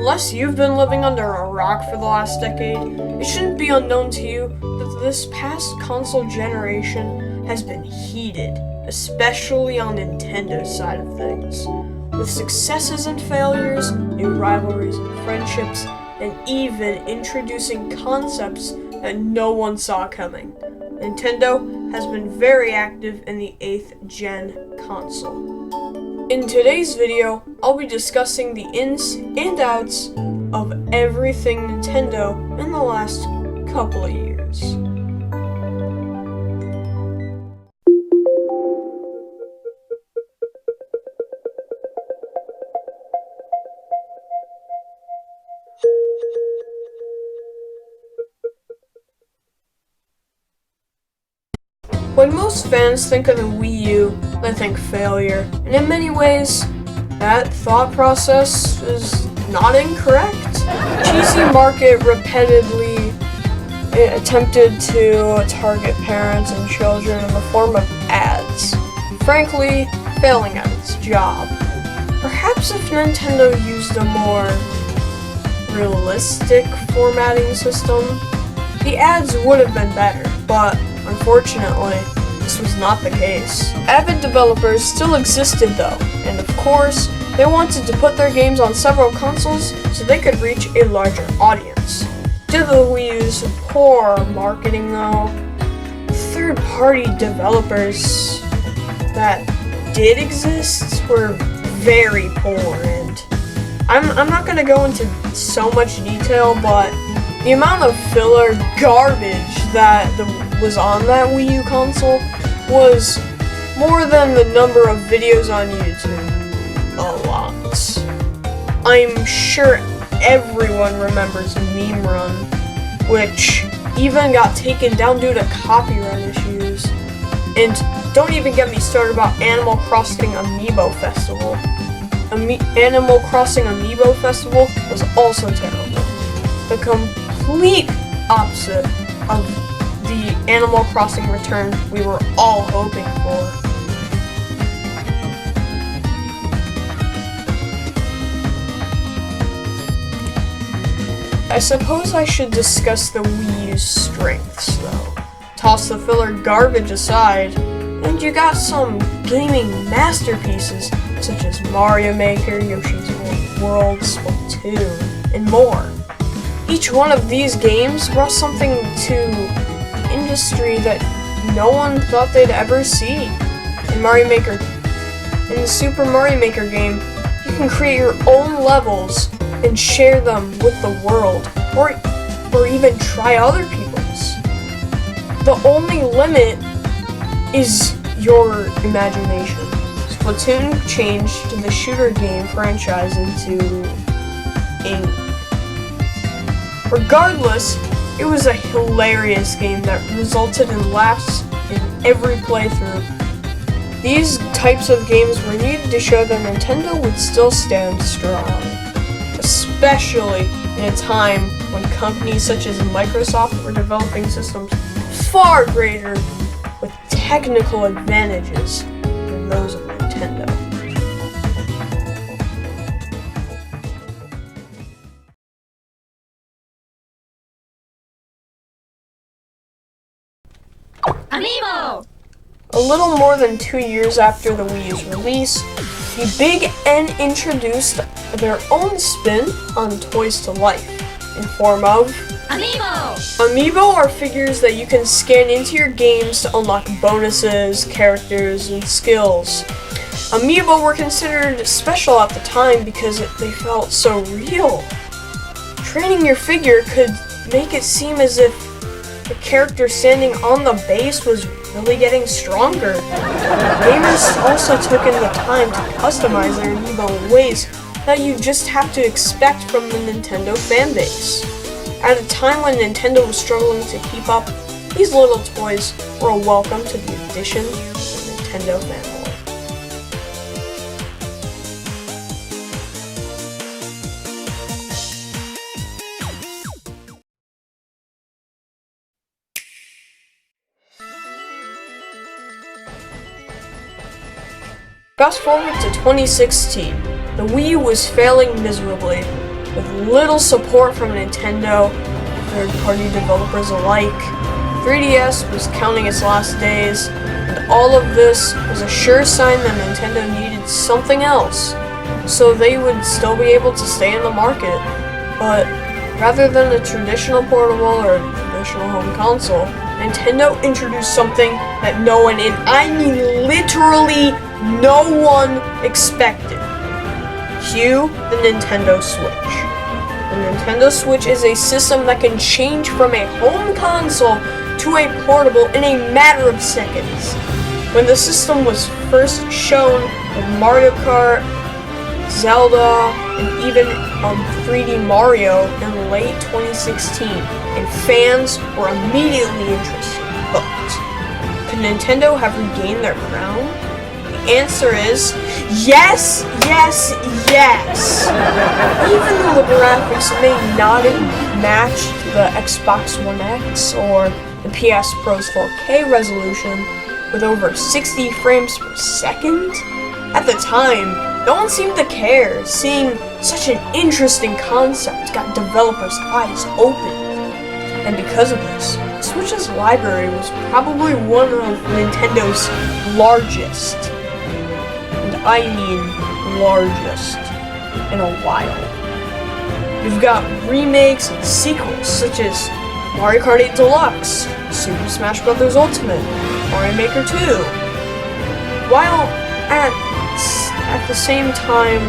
Unless you've been living under a rock for the last decade, it shouldn't be unknown to you that this past console generation has been heated, especially on Nintendo's side of things, with successes and failures, new rivalries and friendships, and even introducing concepts that no one saw coming. Nintendo has been very active in the 8th gen console. In today's video, I'll be discussing the ins and outs of everything Nintendo in the last couple of years. When most fans think of the Wii U, they think failure, and in many ways, that thought process is not incorrect. Cheesy market repeatedly attempted to target parents and children in the form of ads, frankly, failing at its job. Perhaps if Nintendo used a more realistic formatting system, the ads would have been better, but unfortunately, this was not the case. Avid developers still existed though, and of course, they wanted to put their games on several consoles so they could reach a larger audience. Due to the Wii U's poor marketing though, third-party developers that did exist were very poor, and I'm not gonna go into so much detail, but the amount of filler garbage that was on that Wii U console was more than the number of videos on YouTube. A lot. I'm sure everyone remembers Meme Run, which even got taken down due to copyright issues. And don't even get me started about Animal Crossing Amiibo Festival. Animal Crossing Amiibo Festival was also terrible. The complete opposite of the Animal Crossing return we were all hoping for. I suppose I should discuss the Wii U's strengths though. Toss the filler garbage aside, and you got some gaming masterpieces such as Mario Maker, Yoshi's World, Splatoon, and more. Each one of these games brought something to the industry that no one thought they'd ever see. In the Super Mario Maker game, you can create your own levels and share them with the world, or even try other people's. The only limit is your imagination. Splatoon changed the shooter game franchise into ink. Regardless, it was a hilarious game that resulted in laughs in every playthrough. These types of games were needed to show that Nintendo would still stand strong, especially in a time when companies such as Microsoft were developing systems far greater with technical advantages than those of Nintendo. Amiibo! A little more than 2 years after the Wii U's release, the Big N introduced their own spin on Toys to Life in form of Amiibo! Amiibo are figures that you can scan into your games to unlock bonuses, characters, and skills. Amiibo were considered special at the time because they felt so real. Training your figure could make it seem as if the character standing on the base was really getting stronger. Gamers also took in the time to customize their Amiibo in ways that you just have to expect from the Nintendo fanbase. At a time when Nintendo was struggling to keep up, these little toys were a welcome to the addition of the Nintendo family. Fast forward to 2016, the Wii U was failing miserably. with little support from Nintendo, third-party developers alike. 3DS was counting its last days, and all of this was a sure sign that Nintendo needed something else, so they would still be able to stay in the market. But rather than a traditional portable or traditional home console, Nintendo introduced something that no one, and I mean literally no one, expected. Cue the Nintendo Switch. The Nintendo Switch is a system that can change from a home console to a portable in a matter of seconds. When the system was first shown with Mario Kart, Zelda, and even 3D Mario in late 2016, and fans were immediately interested, hooked. Could Nintendo have regained their crown? The answer is yes, yes, yes! Even though the graphics may not match the Xbox One X or the PS Pro's 4K resolution with over 60 frames per second, at the time, no one seemed to care. Seeing such an interesting concept got developers' eyes opened. And because of this, Switch's library was probably one of Nintendo's largest, and I mean largest, in a while. You've got remakes and sequels such as Mario Kart 8 Deluxe, Super Smash Bros. Ultimate, Mario Maker 2, while at the same time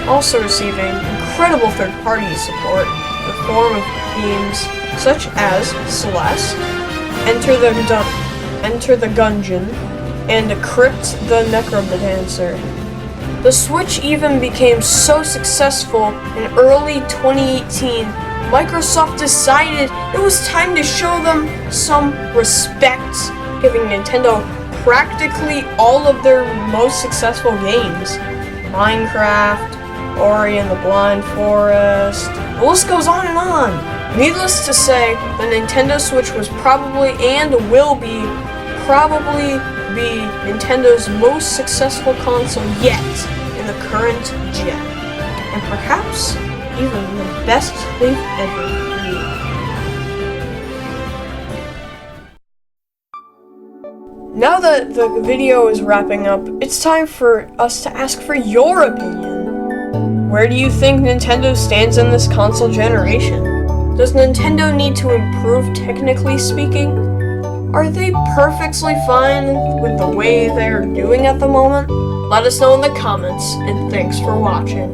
also receiving incredible third-party support in the form of games such as Celeste, Enter the Gungeon, and Crypt the Necromancer. The Switch even became so successful in early 2018, Microsoft decided it was time to show them some respect, giving Nintendo practically all of their most successful games. Minecraft, Ori and the Blind Forest, the list goes on and on. Needless to say, the Nintendo Switch was probably and will be Nintendo's most successful console yet in the current gen, and perhaps even the best they've ever made. Now that the video is wrapping up, it's time for us to ask for your opinion. Where do you think Nintendo stands in this console generation? Does Nintendo need to improve technically speaking? Are they perfectly fine with the way they're doing at the moment? Let us know in the comments, and thanks for watching.